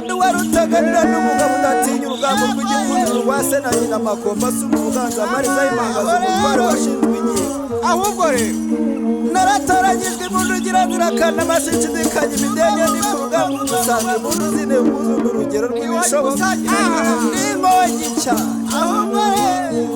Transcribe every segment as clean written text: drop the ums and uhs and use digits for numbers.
kandi warutaganira n'umugabo udatinya urugamba rw'igikundiro rwa se na nyina makomba si umuganza mariza y'imangaza umutwaro washinzwe inkiko ahubwo rero naratoranyijwe impundu ugira zirakana amashishidikanya imidenge ni ku rugamba udusanga impundu zine mpuzu n'urugero rw'ibishoboka n'inkongi cyane ahubwo rero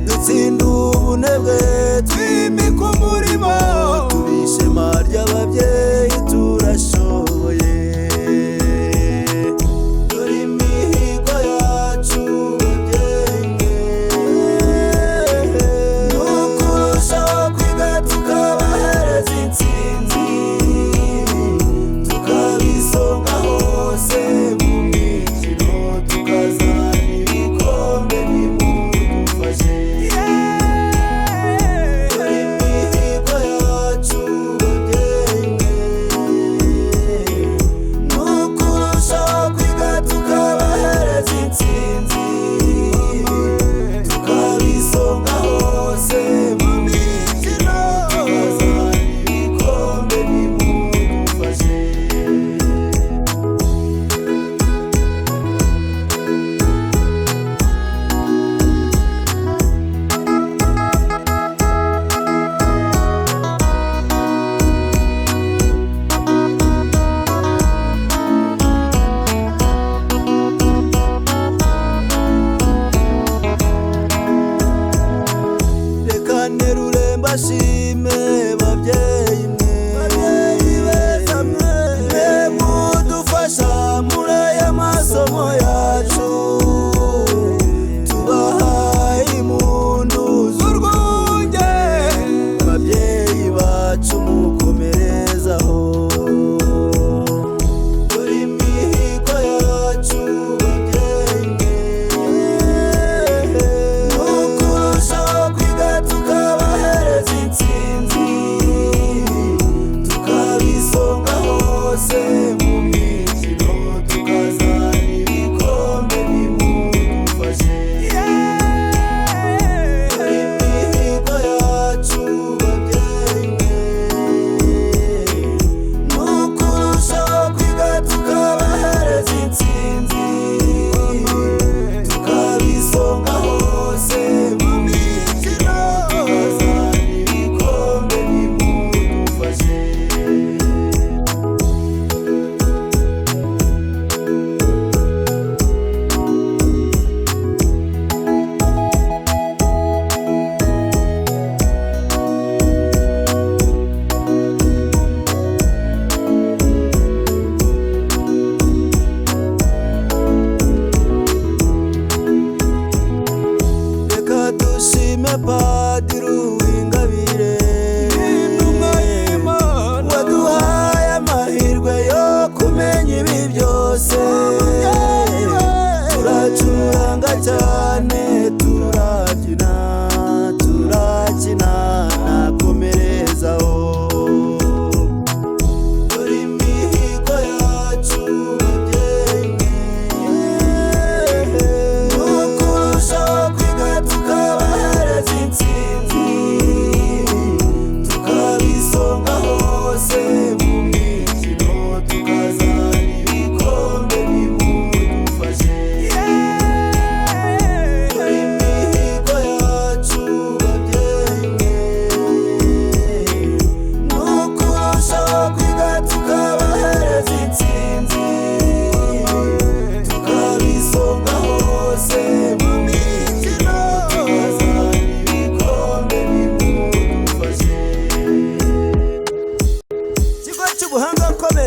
dutsinda ubunebwe twimika umurimo turishema ry'ababyeyi turashoboye dore imihigo yacu babyeyi ni ukurushaho kwiga tukabahereza intsinzi tukabisonga hose mu mikino tukazana ibikombe nimudufashe dore imihigo yacu babyeyi ni ukurushaho kwiga tukabahereza intsinzi tukabisonga hose mu mikino tukazana ibikombe nimudufashe reka nterure mbashime babyeyi beza mwe mudufasha muri aya masomo yacu tubahaye impundu z'urwunge babyeyi bacu mukomerezaho dore imihigo yacu babyeyi ni ukurushaho kwiga tukabahereza intsinzi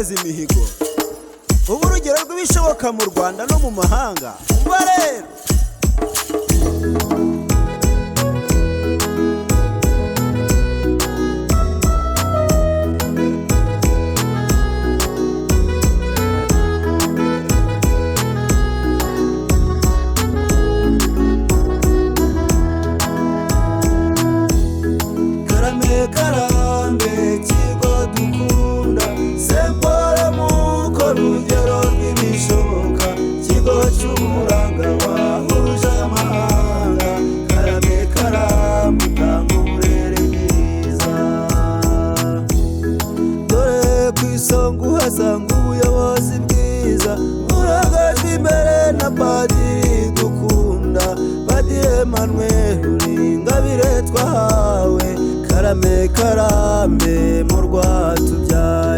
kweza imihigo ubu urugero rw'ibishoboka mu Rwanda no mu mahanga. Umva rero karambe kigo dukunda sempore muko rugero rw'ibishoboka kigo cy'uburanga wahuje amahanga karambe utanga uburere bwiza dore ku isonga uhasanga ubuyobozi bwiza burangajwe imbere na padiri dukunda padiri Emmanuel Ingabire twahawe karambe mu rwatubyaye.